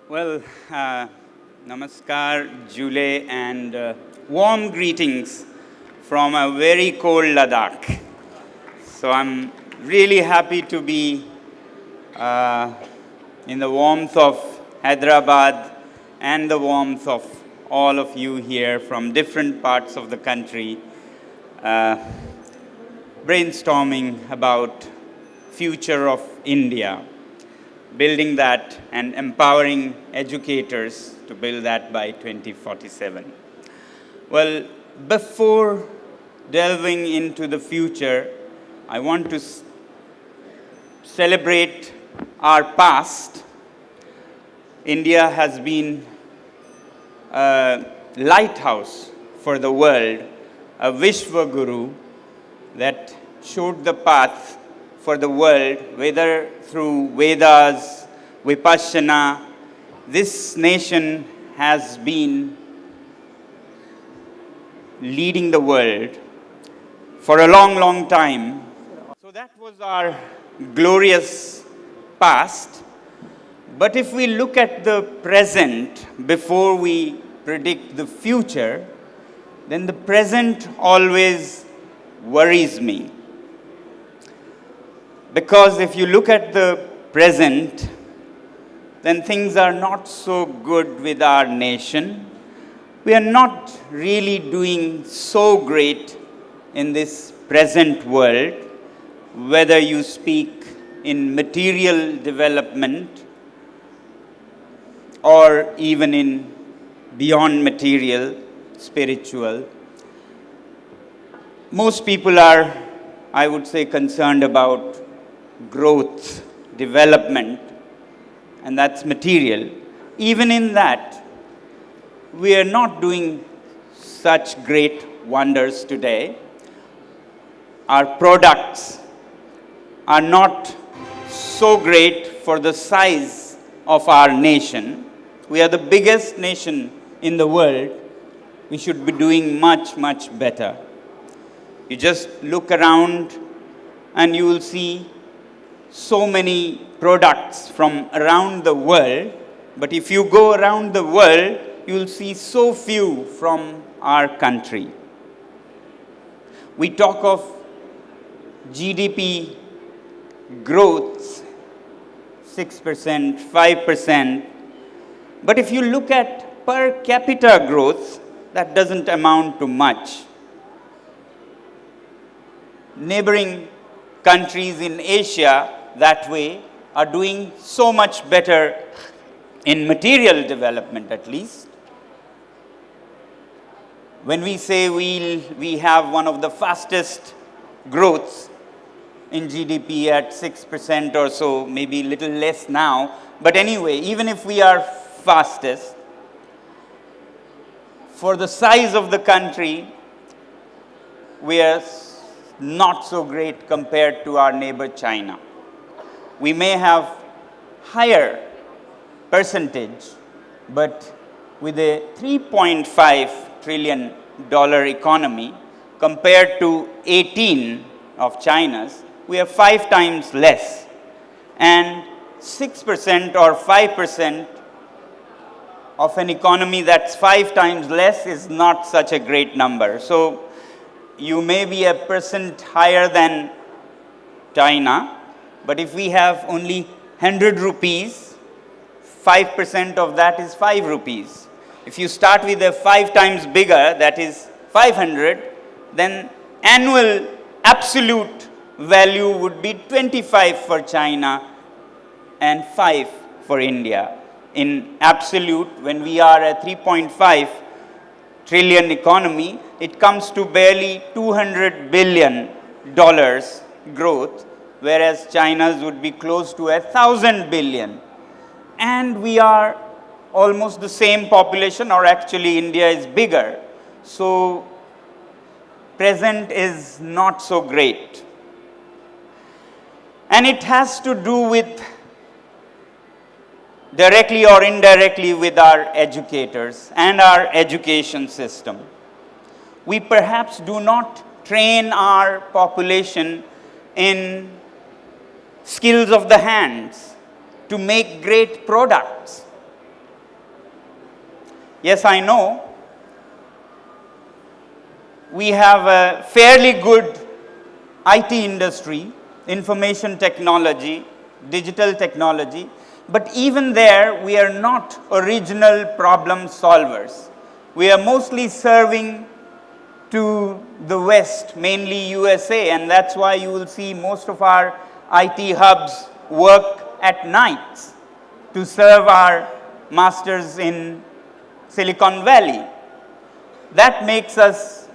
Well, namaskar, Jule, and warm greetings from a very cold Ladakh. So I'm really happy to be in the warmth of Hyderabad and the warmth of all of you here from different parts of the country, brainstorming about future of India, building that and empowering educators to build that by 2047. Well, before delving into the future, I want to celebrate our past. India has been a lighthouse for the world, a Vishwa Guru that showed the path for the world, whether through Vedas, Vipassana. This nation has been leading the world for a long, long time. So that was our glorious past. But if we look at the present before we predict the future, then the present always worries me. Because if you look at the present, then things are not so good with our nation. We are not really doing so great in this present world, whether you speak in material development or even in beyond material, spiritual. Most people are, I would say, concerned about growth, development, and that's material. Even in that, we are not doing such great wonders today. Our products are not so great for the size of our nation. We are the biggest nation in the world. We should be doing much, much better. You just look around and you will see so many products from around the world, but if you go around the world, you will see so few from our country. We talk of GDP growth, 6%, 5%, but if you look at per capita growth, that doesn't amount to much. Neighboring countries in Asia that way are doing so much better in material development, at least. When we say we have one of the fastest growths in GDP at 6% or so, maybe a little less now, but anyway, even if we are fastest, for the size of the country, we are not so great compared to our neighbor China. We may have higher percentage, but with a $3.5 trillion economy compared to 18 of China's, we have 5 times less. And 6% or 5% of an economy that's 5 times less is not such a great number. So you may be 1% higher than China, but if we have only 100 rupees, 5% of that is 5 rupees. If you start with a 5 times bigger, that is 500, then annual absolute value would be 25 for China and 5 for India. In absolute, when we are a 3.5 trillion economy, it comes to barely $200 billion growth, whereas China's would be close to 1,000 billion. And we are almost the same population, or actually India is bigger. So present is not so great. And it has to do with directly or indirectly with our educators and our education system. We perhaps do not train our population in skills of the hands to make great products. Yes, I know we have a fairly good IT industry, information technology, digital technology, but even there we are not original problem solvers. We are mostly serving to the West, mainly USA, and that's why you will see most of our IT hubs work at nights to serve our masters in Silicon Valley. That makes us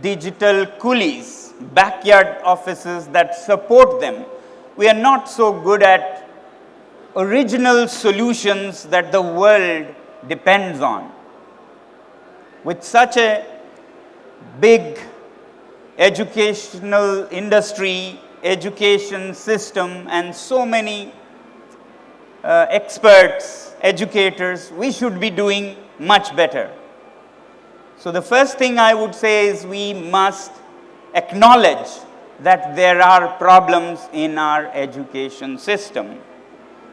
digital coolies, backyard offices that support them. We are not so good at original solutions that the world depends on. With such a big educational industry, education system, and so many experts, educators, we should be doing much better. So the first thing I would say is we must acknowledge that there are problems in our education system,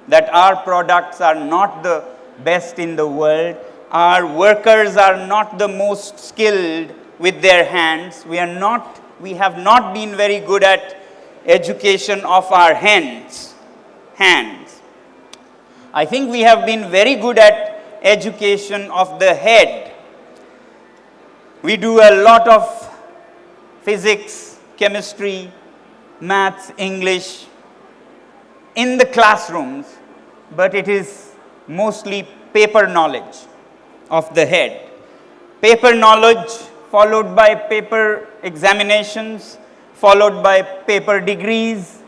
that our products are not the best in the world, our workers are not the most skilled with their hands, we have not been very good at education of our hands. I think we have been very good at education of the head. We do a lot of physics, chemistry, maths, English in the classrooms, but it is mostly paper knowledge of the head. Paper knowledge followed by paper examinations, followed by paper degrees,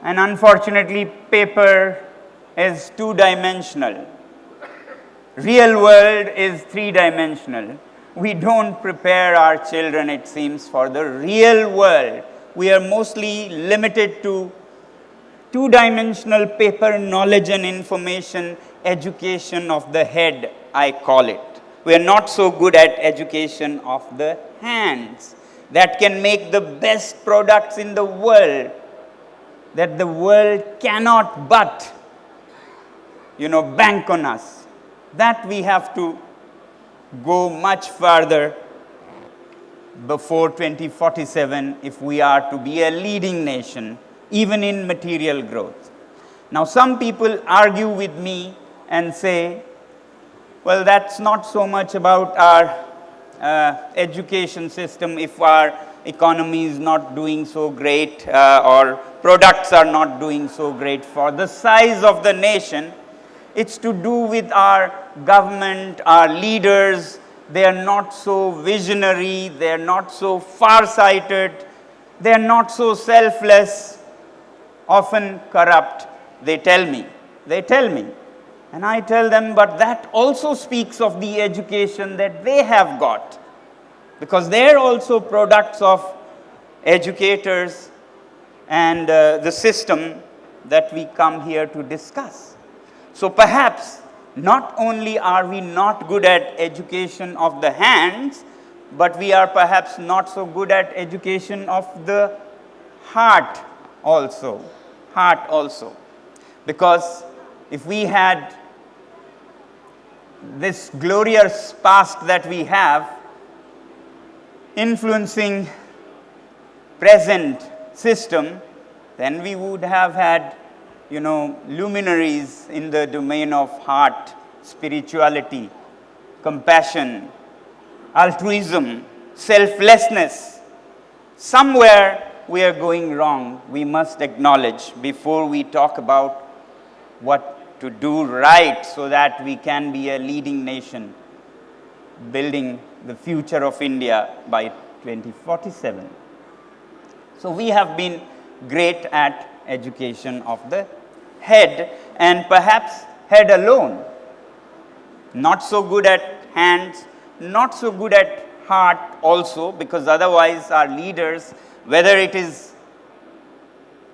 and unfortunately paper is two-dimensional. Real world is three-dimensional. We don't prepare our children, it seems, for the real world. We are mostly limited to two-dimensional paper knowledge and information, education of the head, I call it. We are not so good at education of the hands that can make the best products in the world, that the world cannot but, bank on us. That we have to go much further before 2047 if we are to be a leading nation, even in material growth. Now, some people argue with me and say, well, that's not so much about our education system if our economy is not doing so great or products are not doing so great for the size of the nation. It's to do with our government, our leaders. They are not so visionary, they are not so far-sighted, they are not so selfless, often corrupt, they tell me. And I tell them, but that also speaks of the education that they have got, because they are also products of educators and the system that we come here to discuss. So perhaps not only are we not good at education of the hands, but we are perhaps not so good at education of the heart also. Because if we had this glorious past that we have influencing present system, then we would have had luminaries in the domain of heart, spirituality, compassion, altruism, selflessness. Somewhere we are going wrong, we must acknowledge before we talk about what to do right so that we can be a leading nation building the future of India by 2047. So we have been great at education of the head, and perhaps head alone. Not so good at hands, not so good at heart also, because otherwise our leaders, whether it is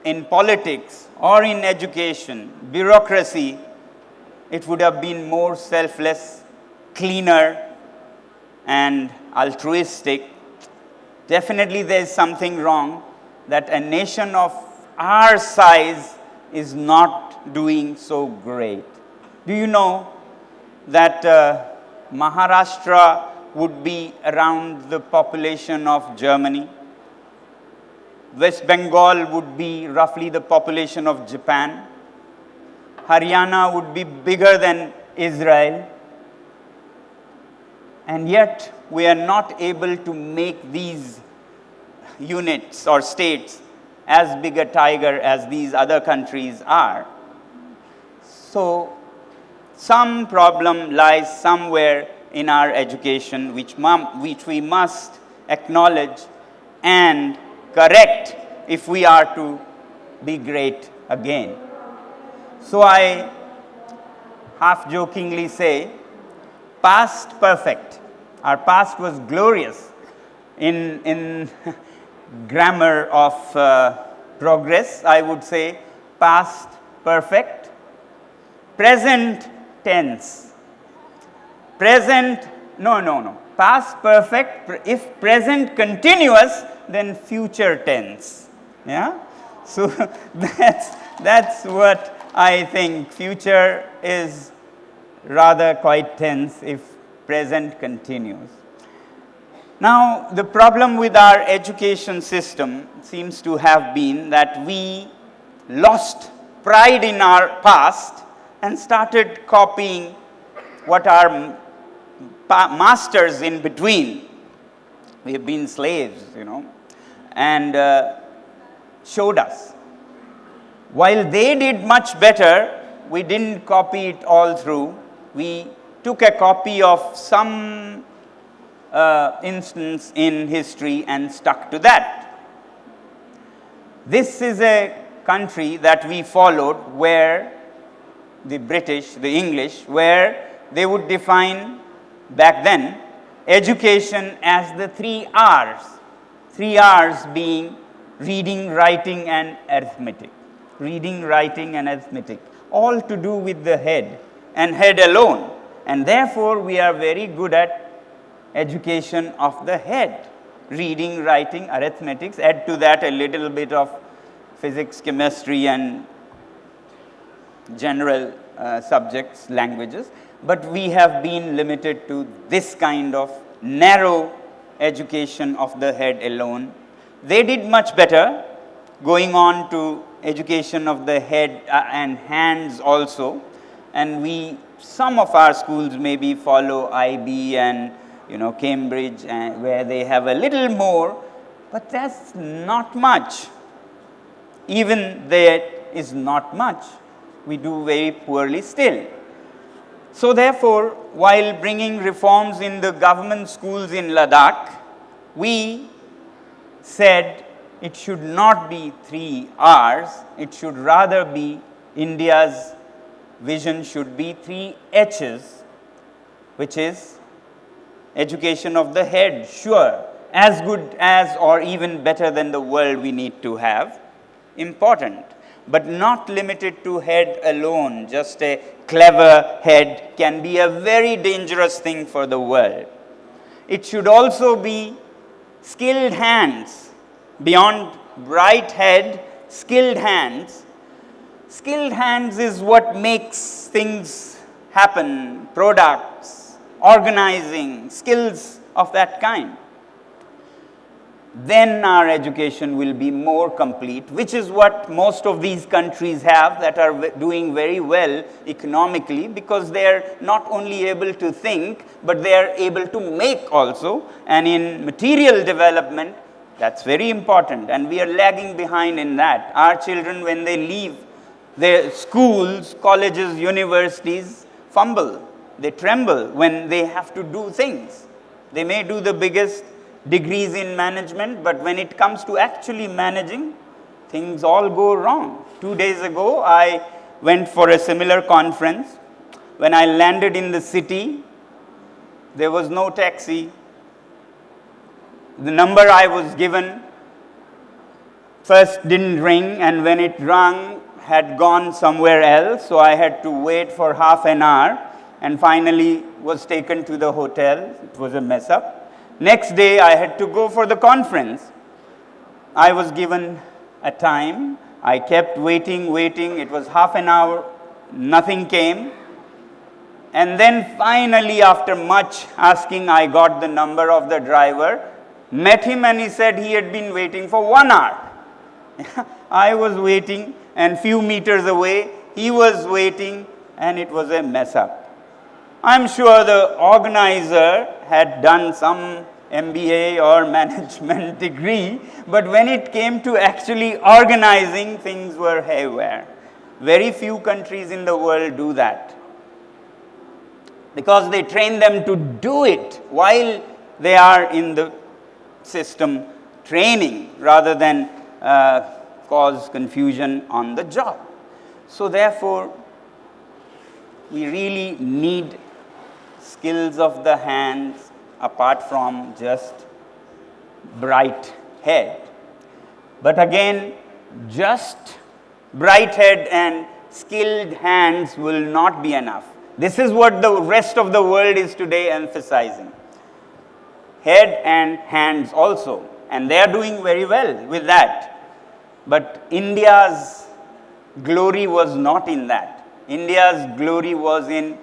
in politics or in education, bureaucracy, it would have been more selfless, cleaner, and altruistic. Definitely there is something wrong that a nation of our size is not doing so great. Do you know that Maharashtra would be around the population of Germany. West Bengal would be roughly the population of Japan. Haryana would be bigger than Israel. And yet, we are not able to make these units or states as big a tiger as these other countries are. So, some problem lies somewhere in our education which we must acknowledge and correct if we are to be great again. So, I half jokingly say, past perfect. Our past was glorious in grammar of progress. I would say past perfect. Present tense. Present, no. Past perfect. If present continuous, then future tense. Yeah. So that's what I think. Future is rather quite tense if present continues. Now, the problem with our education system seems to have been that we lost pride in our past and started copying what our masters in between, we have been slaves, and showed us. While they did much better, we didn't copy it all through. We took a copy of some instance in history and stuck to that. This is a country that we followed where the British, the English, where they would define back then education as the 3 R's. 3 R's being reading, writing and arithmetic. Reading, writing and arithmetic. All to do with the head and head alone. And therefore, we are very good at education of the head. Reading, writing, arithmetics. Add to that a little bit of physics, chemistry and general subjects, languages. But we have been limited to this kind of narrow education of the head alone. They did much better, going on to education of the head and hands also. And some of our schools maybe follow IB and Cambridge, where they have a little more, but that's not much. Even that is not much. We do very poorly still. So therefore, while bringing reforms in the government schools in Ladakh, we said it should not be 3 R's, it should rather be India's vision should be 3 H's, which is education of the head, sure, as good as or even better than the world we need to have, important, but not limited to head alone. Just a clever head can be a very dangerous thing for the world. It should also be skilled hands, beyond bright head, skilled hands. Skilled hands is what makes things happen, products, organizing, skills of that kind. Then our education will be more complete, which is what most of these countries have that are doing very well economically, because they are not only able to think, but they are able to make also. And in material development, that's very important, and we are lagging behind in that. Our children, when they leave their schools, colleges, universities, fumble. They tremble when they have to do things. They may do the biggest degrees in management, but when it comes to actually managing, things all go wrong. 2 days ago, I went for a similar conference. When I landed in the city, there was no taxi. The number I was given first didn't ring, and when it rang, had gone somewhere else, so I had to wait for half an hour and finally was taken to the hotel. It was a mess up. Next day, I had to go for the conference. I was given a time. I kept waiting. It was half an hour. Nothing came. And then finally, after much asking, I got the number of the driver, met him, and he said he had been waiting for 1 hour. I was waiting, and few meters away, he was waiting, and it was a mess up. I'm sure the organizer had done some MBA or management degree, but when it came to actually organizing, things were haywire. Very few countries in the world do that, because they train them to do it while they are in the system training, rather than cause confusion on the job. So therefore, we really need skills of the hands apart from just bright head. But again, just bright head and skilled hands will not be enough. This is what the rest of the world is today emphasizing. Head and hands also, and they are doing very well with that. But India's glory was not in that. India's glory was in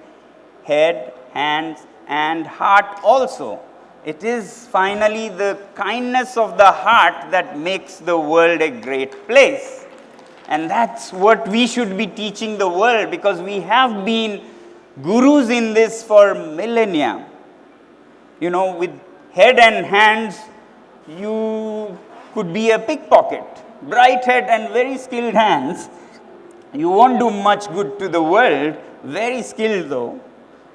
head, hands, and heart also. It is finally the kindness of the heart that makes the world a great place. And that's what we should be teaching the world, because we have been gurus in this for millennia. You know, with head and hands, you could be a pickpocket. Bright head and very skilled hands, you won't do much good to the world. Very skilled though.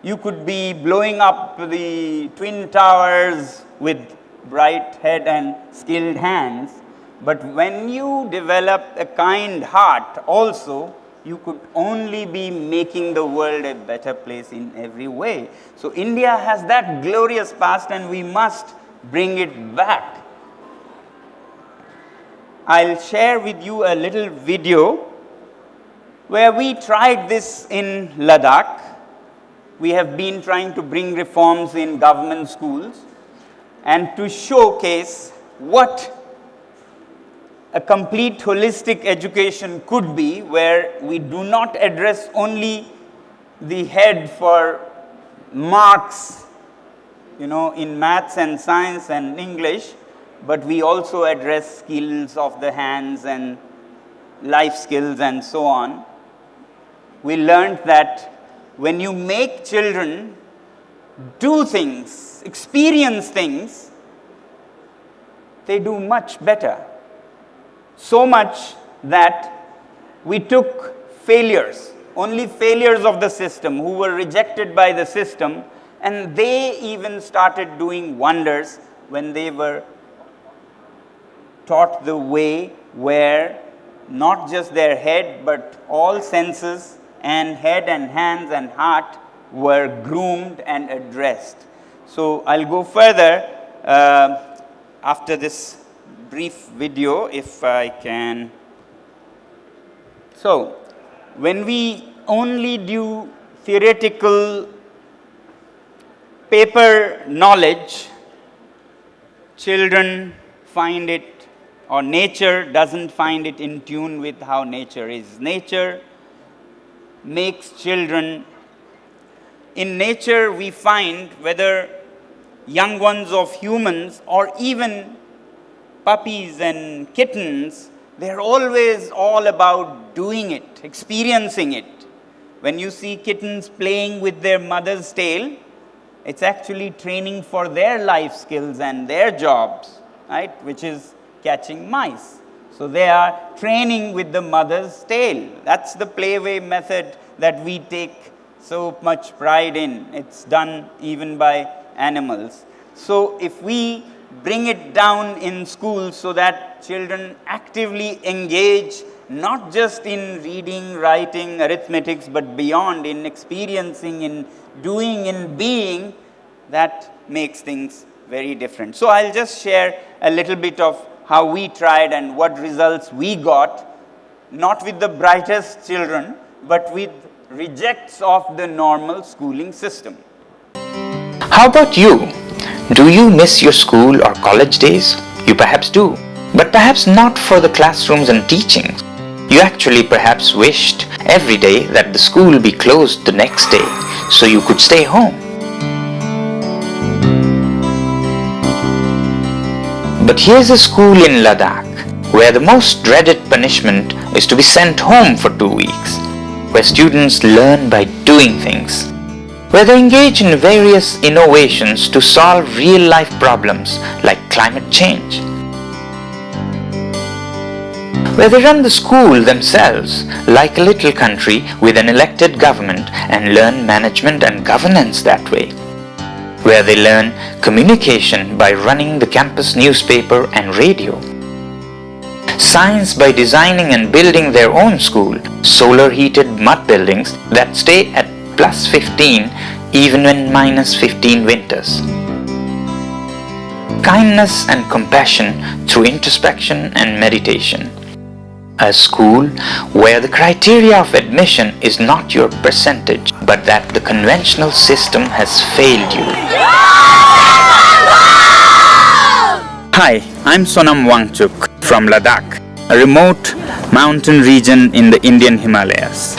You could be blowing up the Twin Towers with bright head and skilled hands. But when you develop a kind heart also, you could only be making the world a better place in every way. So India has that glorious past, and we must bring it back. I'll share with you a little video where we tried this in Ladakh. We have been trying to bring reforms in government schools, and to showcase what a complete holistic education could be, where we do not address only the head for marks, you know, in maths and science and English, but we also address skills of the hands and life skills and so on. We learned that when you make children do things, experience things, they do much better. So much that we took failures, only failures of the system, who were rejected by the system, and they even started doing wonders when they were taught the way where not just their head but all senses and head and hands and heart were groomed and addressed. So I'll go further after this brief video, if I can. So when we only do theoretical paper knowledge, children find it, or nature doesn't find it in tune with how nature is. Nature makes children. In nature we find, whether young ones of humans or even puppies and kittens, they're always all about doing it, experiencing it. When you see kittens playing with their mother's tail, it's actually training for their life skills and their jobs, right, which is catching mice. So they are training with the mother's tail. That's the playway method that we take so much pride in. It's done even by animals. So if we bring it down in schools so that children actively engage, not just in reading, writing, arithmetics, but beyond, in experiencing, in doing, in being, that makes things very different. So I'll just share a little bit of how we tried and what results we got, not with the brightest children, but with rejects of the normal schooling system. How about you? Do you miss your school or college days? You perhaps do, but perhaps not for the classrooms and teachings. You actually perhaps wished every day that the school be closed the next day so you could stay home. But here's a school in Ladakh where the most dreaded punishment is to be sent home for 2 weeks, where students learn by doing things, where they engage in various innovations to solve real-life problems like climate change, where they run the school themselves like a little country with an elected government and learn management and governance that way, where they learn communication by running the campus newspaper and radio, science by designing and building their own school, solar-heated mud buildings that stay at plus 15 even when minus 15 winters, kindness and compassion through introspection and meditation. A school where the criteria of admission is not your percentage, but that the conventional system has failed you. Hi, I'm Sonam Wangchuk from Ladakh, a remote mountain region in the Indian Himalayas.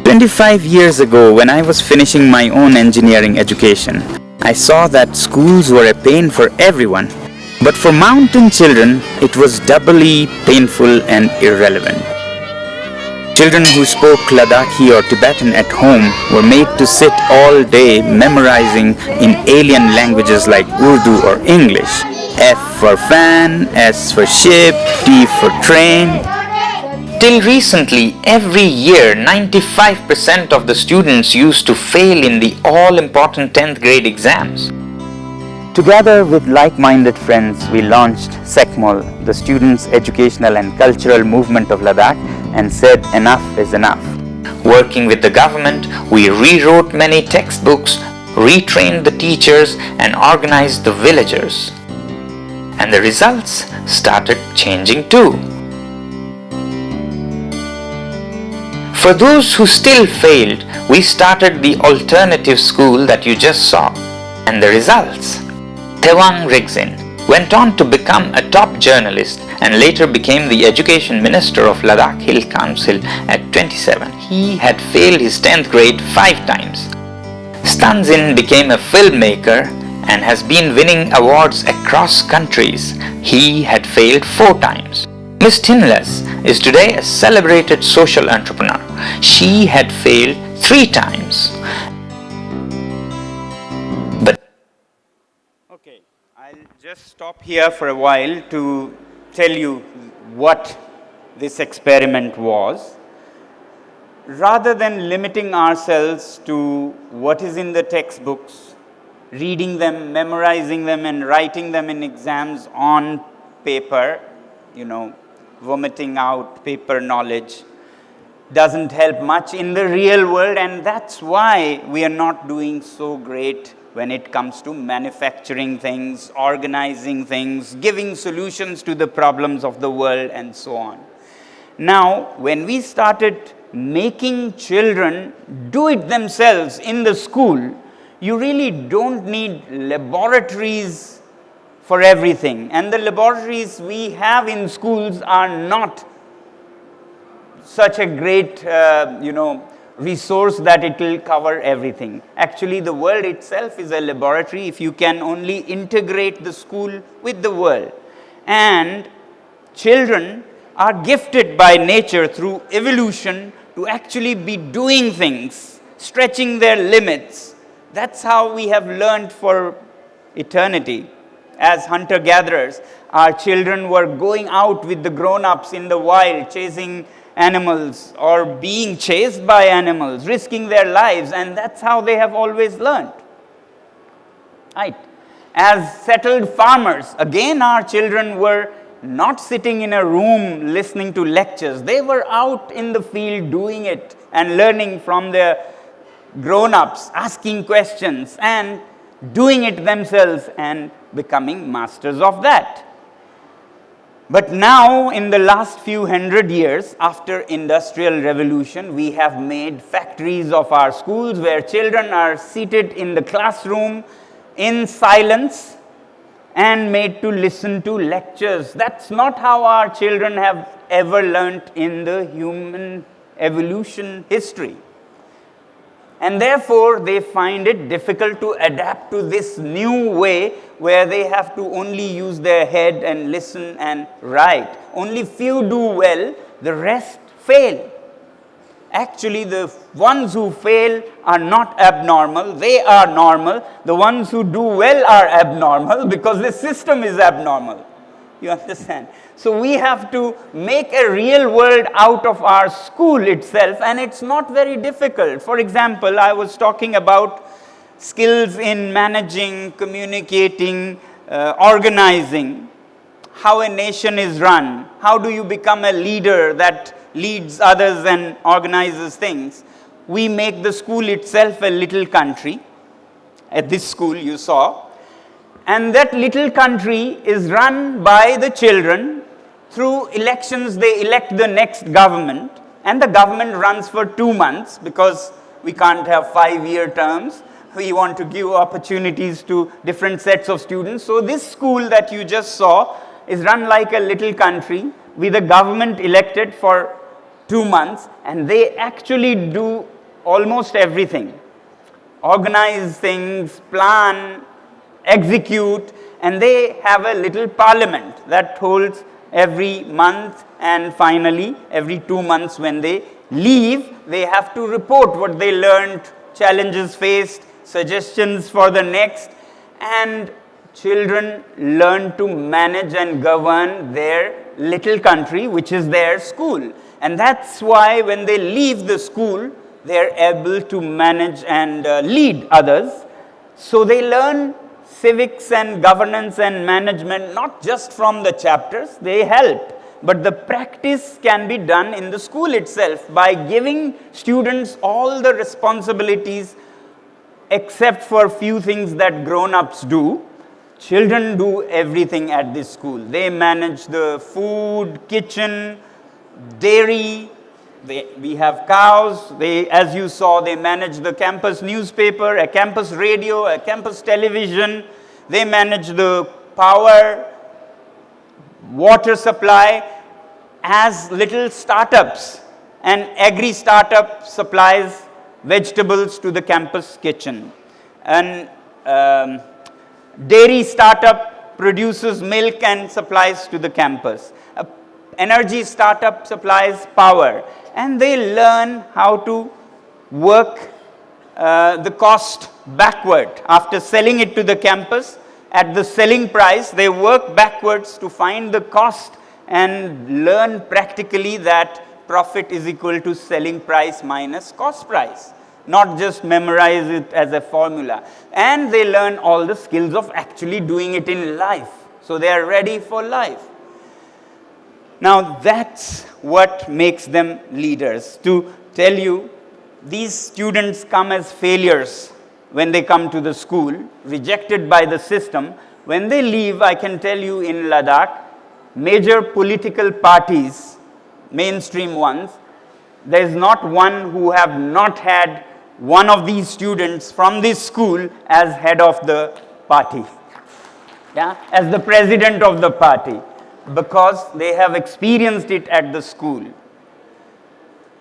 25 years ago, when I was finishing my own engineering education, I saw that schools were a pain for everyone. But for mountain children, it was doubly painful and irrelevant. Children who spoke Ladakhi or Tibetan at home were made to sit all day memorizing in alien languages like Urdu or English. F for fan, S for ship, T for train. Till recently, every year, 95% of the students used to fail in the all-important 10th grade exams. Together with like-minded friends, we launched SECMOL, the Students' Educational and Cultural Movement of Ladakh, and said enough is enough. Working with the government, we rewrote many textbooks, retrained the teachers, and organized the villagers. And the results started changing too. For those who still failed, we started the alternative school that you just saw. And the results? Tewang Rigzin went on to become a top journalist and later became the education minister of Ladakh Hill Council at 27. He had failed his 10th grade 5 times. Stanzin became a filmmaker and has been winning awards across countries. He had failed 4 times. Miss Tinless is today a celebrated social entrepreneur. She had failed 3 times. Okay, I'll just stop here for a while to tell you what this experiment was. Rather than limiting ourselves to what is in the textbooks, reading them, memorizing them, and writing them in exams on paper, vomiting out paper knowledge doesn't help much in the real world, and that's why we are not doing so great when it comes to manufacturing things, organizing things, giving solutions to the problems of the world, and so on. Now, when we started making children do it themselves in the school, you really don't need laboratories for everything. And the laboratories we have in schools are not such a great, resource that it will cover everything. Actually, the world itself is a laboratory if you can only integrate the school with the world. And children are gifted by nature through evolution to actually be doing things, stretching their limits. That's how we have learned for eternity. As hunter-gatherers, our children were going out with the grown-ups in the wild, chasing animals or being chased by animals, risking their lives, and that's how they have always learned. Right? As settled farmers, again our children were not sitting in a room listening to lectures. They were out in the field doing it and learning from their grown-ups, asking questions and doing it themselves and becoming masters of that. But now, in the last few hundred years, after Industrial Revolution, we have made factories of our schools where children are seated in the classroom in silence and made to listen to lectures. That's not how our children have ever learnt in the human evolution history. And therefore, they find it difficult to adapt to this new way where they have to only use their head and listen and write. Only few do well, the rest fail. Actually, the ones who fail are not abnormal, they are normal. The ones who do well are abnormal because the system is abnormal. You understand? So we have to make a real world out of our school itself, and it's not very difficult. For example, I was talking about skills in managing, communicating, organizing, how a nation is run, how do you become a leader that leads others and organizes things. We make the school itself a little country. At this school you saw. And that little country is run by the children. Through elections, they elect the next government. And the government runs for 2 months because we can't have 5-year terms. We want to give opportunities to different sets of students. So this school that you just saw is run like a little country with a government elected for 2 months, and they actually do almost everything. Organize things, plan, execute, and they have a little parliament that holds every month, and finally every 2 months when they leave, they have to report what they learned, challenges faced, suggestions for the next, and children learn to manage and govern their little country, which is their school. And that's why when they leave the school, they're able to manage and lead others. So they learn civics and governance and management not just from the chapters, they help. But the practice can be done in the school itself by giving students all the responsibilities except for few things that grown-ups do. Children do everything at this school. They manage the food, kitchen, dairy, we have cows, as you saw, they manage the campus newspaper, a campus radio, a campus television, they manage the power, water supply as little startups. And agri startup supplies vegetables to the campus kitchen. And dairy startup produces milk and supplies to the campus. Energy startup supplies power, and they learn how to work the cost backward. After selling it to the campus at the selling price, they work backwards to find the cost and learn practically that profit is equal to selling price minus cost price. Not just memorize it as a formula. And they learn all the skills of actually doing it in life. So they are ready for life. Now that's what makes them leaders. To tell you, these students come as failures when they come to the school, rejected by the system. When they leave, I can tell you in Ladakh, major political parties, mainstream ones, there is not one who have not had one of these students from this school as head of the party, as the president of the party, because they have experienced it at the school.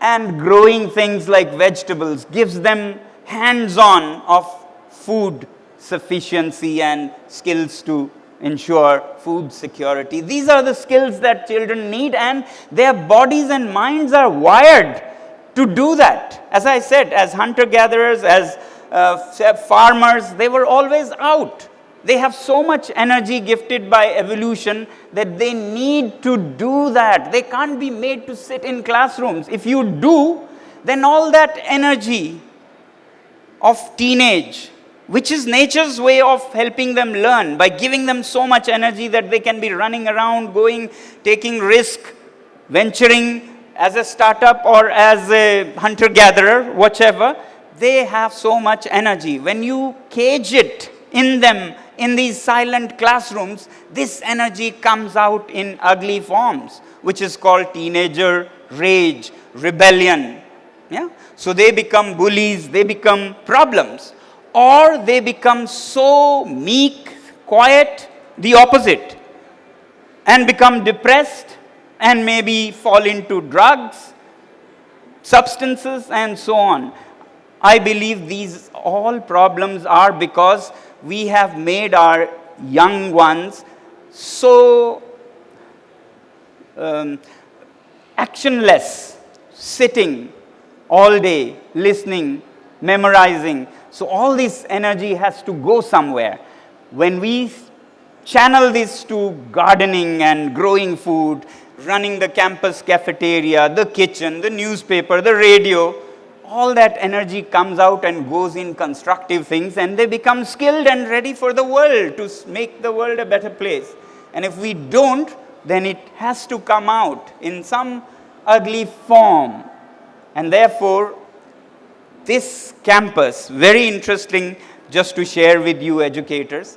And growing things like vegetables gives them hands-on of food sufficiency and skills to ensure food security. These are the skills that children need, and their bodies and minds are wired to do that. As I said, as hunter-gatherers, as farmers, they were always out. They have so much energy gifted by evolution that they need to do that. They can't be made to sit in classrooms. If you do, then all that energy of teenage, which is nature's way of helping them learn, by giving them so much energy that they can be running around, going, taking risk, venturing as a startup or as a hunter-gatherer, whichever, they have so much energy. When you cage it in them, in these silent classrooms, this energy comes out in ugly forms, which is called teenager rage, rebellion. So they become bullies, they become problems. Or they become so meek, quiet, the opposite, and become depressed and maybe fall into drugs, substances, and so on. I believe these all problems are because we have made our young ones so actionless, sitting all day, listening, memorizing. So all this energy has to go somewhere. When we channel this to gardening and growing food, running the campus cafeteria, the kitchen, the newspaper, the radio, all that energy comes out and goes in constructive things, and they become skilled and ready for the world, to make the world a better place. And if we don't, then it has to come out in some ugly form. And therefore, this campus, very interesting, just to share with you educators,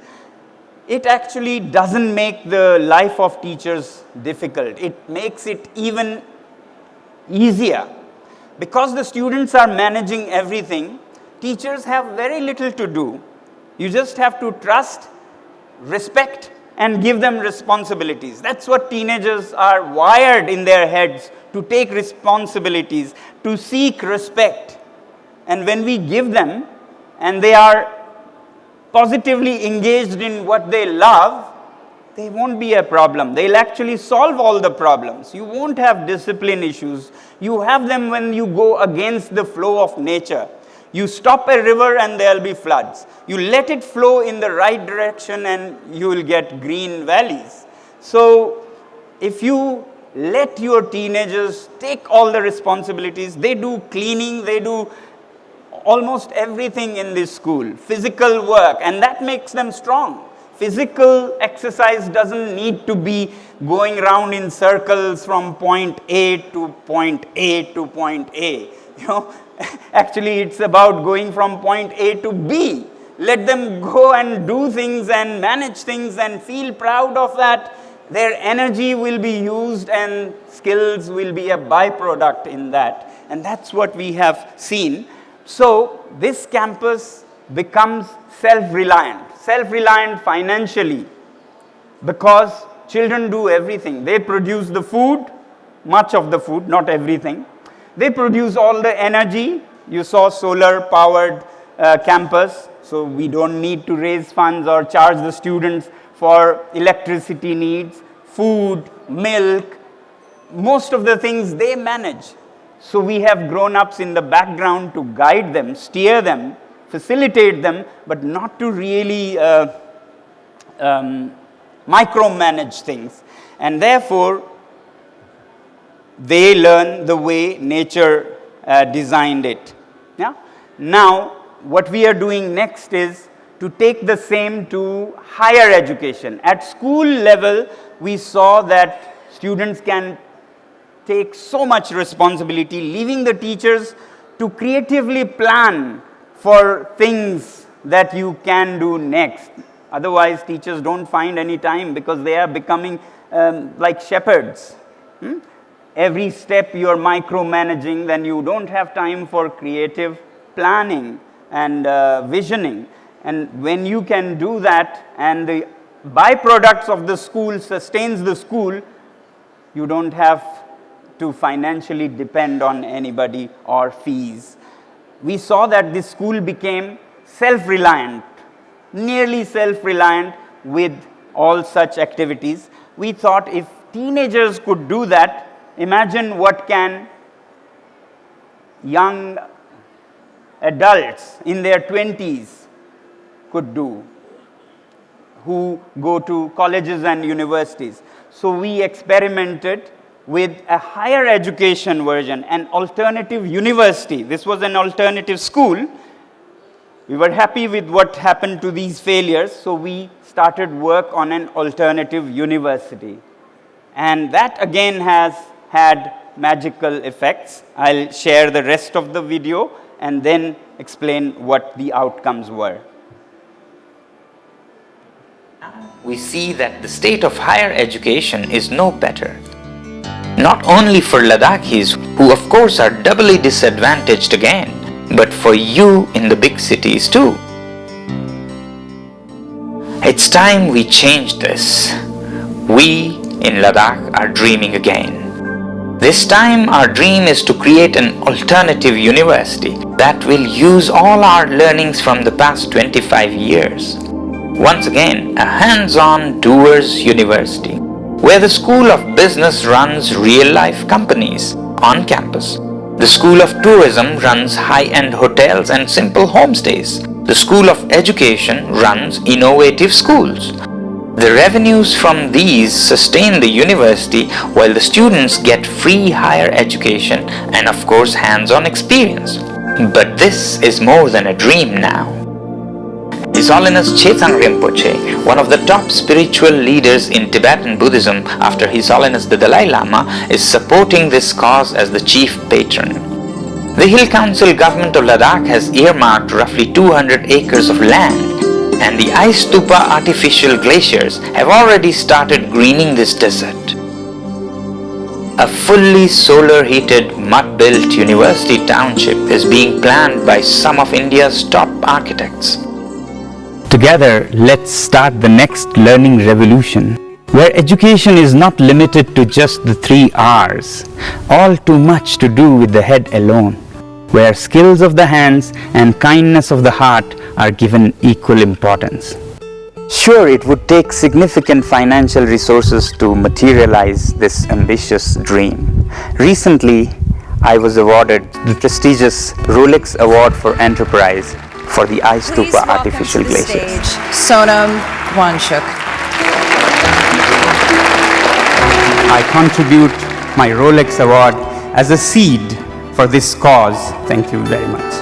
it actually doesn't make the life of teachers difficult. It makes it even easier. Because the students are managing everything, teachers have very little to do. You just have to trust, respect, and give them responsibilities. That's what teenagers are wired in their heads, to take responsibilities, to seek respect. And when we give them, and they are positively engaged in what they love, they won't be a problem. They'll actually solve all the problems. You won't have discipline issues. You have them when you go against the flow of nature. You stop a river and there'll be floods. You let it flow in the right direction and you will get green valleys. So if you let your teenagers take all the responsibilities, they do cleaning, they do almost everything in this school, physical work, and that makes them strong. Physical exercise doesn't need to be going around in circles from point A to point A to point A. Actually it's about going from point A to B. Let them go and do things and manage things and feel proud of that. Their energy will be used and skills will be a byproduct in that. And that's what we have seen. So this campus becomes self-reliant financially, because children do everything. They produce the food, much of the food, not everything. They produce all the energy. You saw solar powered campus, so we don't need to raise funds or charge the students for electricity needs, food, milk. Most of the things they manage. So we have grown-ups in the background to guide them, steer them, facilitate them, but not to really micromanage things. And therefore, they learn the way nature designed it. Yeah? Now, what we are doing next is to take the same to higher education. At school level, we saw that students can take so much responsibility, leaving the teachers to creatively plan for things that you can do next. Otherwise, teachers don't find any time, because they are becoming like shepherds. Every step you are micromanaging, then you don't have time for creative planning and visioning. And when you can do that, and the byproducts of the school sustains the school, you don't have to financially depend on anybody or fees. We saw that this school became self-reliant, nearly self-reliant with all such activities. We thought if teenagers could do that, imagine what can young adults in their 20s could do, who go to colleges and universities. So we experimented with a higher education version, an alternative university. This was an alternative school. We were happy with what happened to these failures, so we started work on an alternative university. And that again has had magical effects. I'll share the rest of the video and then explain what the outcomes were. We see that the state of higher education is no better. Not only for Ladakhis, who of course are doubly disadvantaged again, but for you in the big cities too. It's time we change this. We in Ladakh are dreaming again. This time our dream is to create an alternative university that will use all our learnings from the past 25 years. Once again, a hands-on doers university, where the School of Business runs real-life companies on campus. The School of Tourism runs high-end hotels and simple homestays. The School of Education runs innovative schools. The revenues from these sustain the university while the students get free higher education and of course hands-on experience. But this is more than a dream now. His Holiness Chetsang Rinpoche, one of the top spiritual leaders in Tibetan Buddhism after His Holiness the Dalai Lama, is supporting this cause as the chief patron. The Hill Council government of Ladakh has earmarked roughly 200 acres of land, and the ice stupa artificial glaciers have already started greening this desert. A fully solar-heated, mud-built university township is being planned by some of India's top architects. Together, let's start the next learning revolution, where education is not limited to just the 3 R's, all too much to do with the head alone, where skills of the hands and kindness of the heart are given equal importance. Sure, it would take significant financial resources to materialize this ambitious dream. Recently, I was awarded the prestigious Rolex Award for Enterprise for the ice stupa artificial glaciers. Stage, Sonam Wangchuk. I contribute my Rolex Award as a seed for this cause. Thank you very much.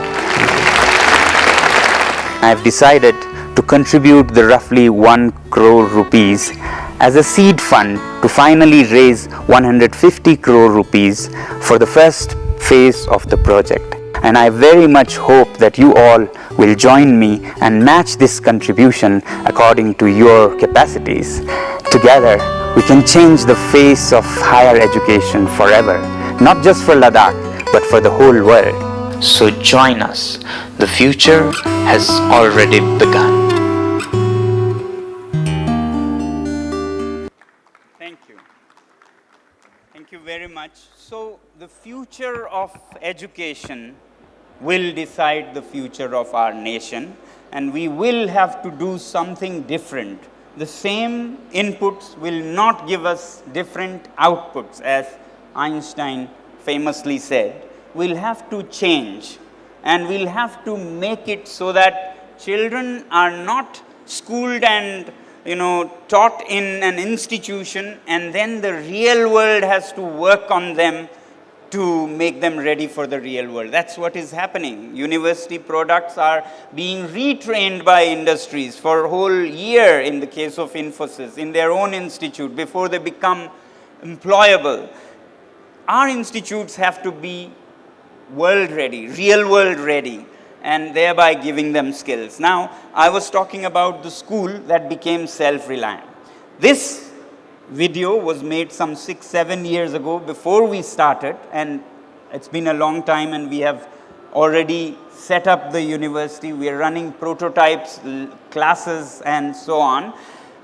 I have decided to contribute the roughly 1 crore rupees as a seed fund to finally raise 150 crore rupees for the first phase of the project. And I very much hope that you all will join me and match this contribution according to your capacities. Together, we can change the face of higher education forever, not just for Ladakh, but for the whole world. So join us. The future has already begun. Thank you. Thank you very much. So the future of education will decide the future of our nation, and we will have to do something different. The same inputs will not give us different outputs, as Einstein famously said. We'll have to change, and we'll have to make it so that children are not schooled and taught in an institution, and then the real world has to work on them to make them ready for the real world. That's what is happening. University products are being retrained by industries for a whole year in the case of Infosys, in their own institute, before they become employable. Our institutes have to be world ready, real world ready, and thereby giving them skills. Now, I was talking about the school that became self-reliant. This video was made some 6-7 years ago before we started, and it's been a long time, and we have already set up the university. We are running prototypes, classes, and so on.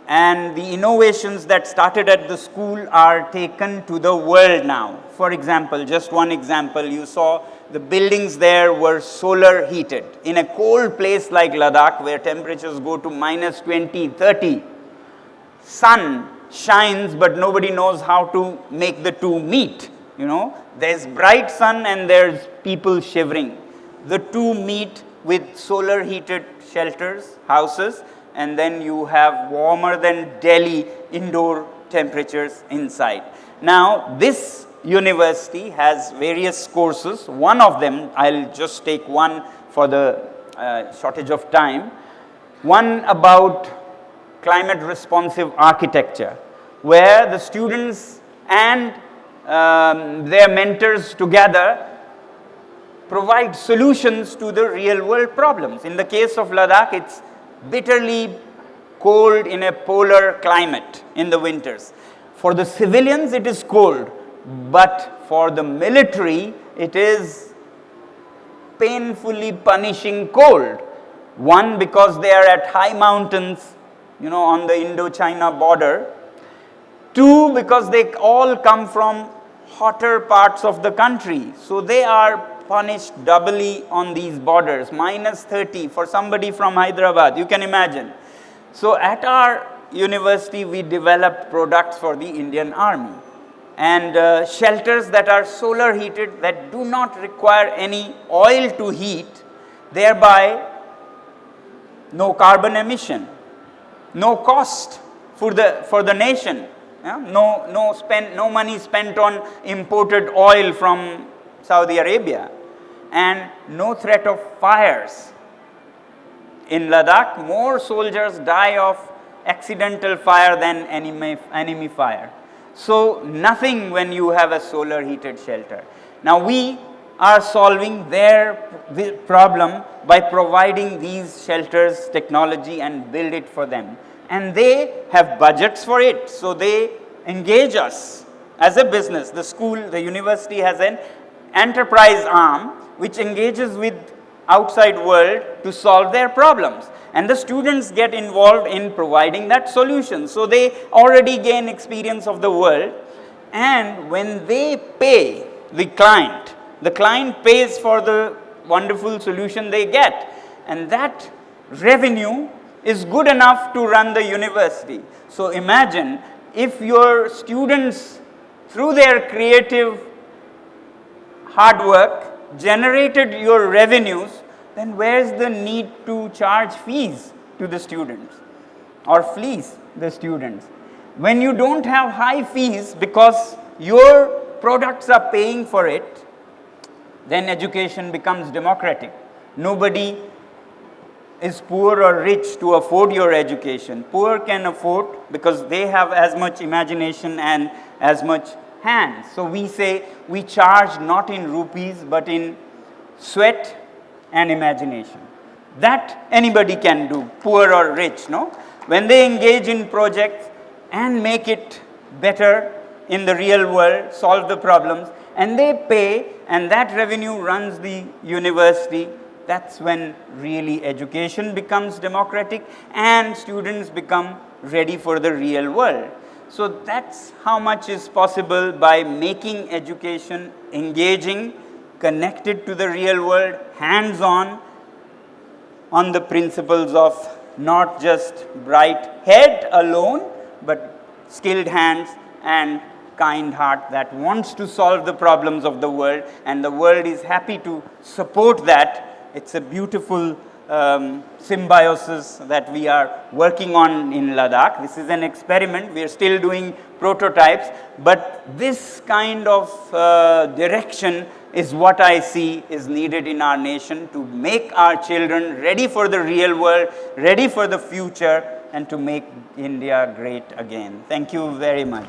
And the innovations that started at the school are taken to the world now. For example, just one example, you saw the buildings there were solar heated. In a cold place like Ladakh, where temperatures go to minus 20, 30, sun shines, but nobody knows how to make the two meet. There's bright sun and there's people shivering. The two meet with solar heated shelters, houses, and then you have warmer than Delhi indoor temperatures inside. Now, this university has various courses. One of them, I'll just take one for the shortage of time. One about climate responsive architecture, where the students and their mentors together provide solutions to the real world problems. In the case of Ladakh, it's bitterly cold in a polar climate in the winters. For the civilians, it is cold, but for the military, it is painfully punishing cold. One, because they are at high mountains, on the Indo-China border. Two, because they all come from hotter parts of the country. So they are punished doubly on these borders, minus 30 for somebody from Hyderabad, you can imagine. So at our university, we developed products for the Indian Army and shelters that are solar heated, that do not require any oil to heat, thereby no carbon emission, no cost for the nation. Yeah? No money spent on imported oil from Saudi Arabia, and no threat of fires. In Ladakh, more soldiers die of accidental fire than enemy fire. So nothing when you have a solar heated shelter. Now we are solving their problem by providing these shelters technology and build it for them. And they have budgets for it, so they engage us as a business. The school, the university has an enterprise arm which engages with outside world to solve their problems. And the students get involved in providing that solution. So they already gain experience of the world. And when they pay the client pays for the wonderful solution they get. And that revenue is good enough to run the university. So imagine if your students, through their creative hard work, generated your revenues, then where's the need to charge fees to the students or fleece the students? When you don't have high fees because your products are paying for it, then education becomes democratic. Nobody is poor or rich to afford your education. Poor can afford because they have as much imagination and as much hands. So we say we charge not in rupees but in sweat and imagination. That anybody can do, poor or rich, no? When they engage in projects and make it better in the real world, solve the problems, and they pay, and that revenue runs the university, that's when really education becomes democratic and students become ready for the real world. So that's how much is possible by making education engaging, connected to the real world, hands-on, on the principles of not just bright head alone, but skilled hands and kind heart that wants to solve the problems of the world, and the world is happy to support that. It's a beautiful symbiosis that we are working on in Ladakh. This is an experiment. We are still doing prototypes, but this kind of direction is what I see is needed in our nation to make our children ready for the real world, ready for the future, and to make India great again. Thank you very much.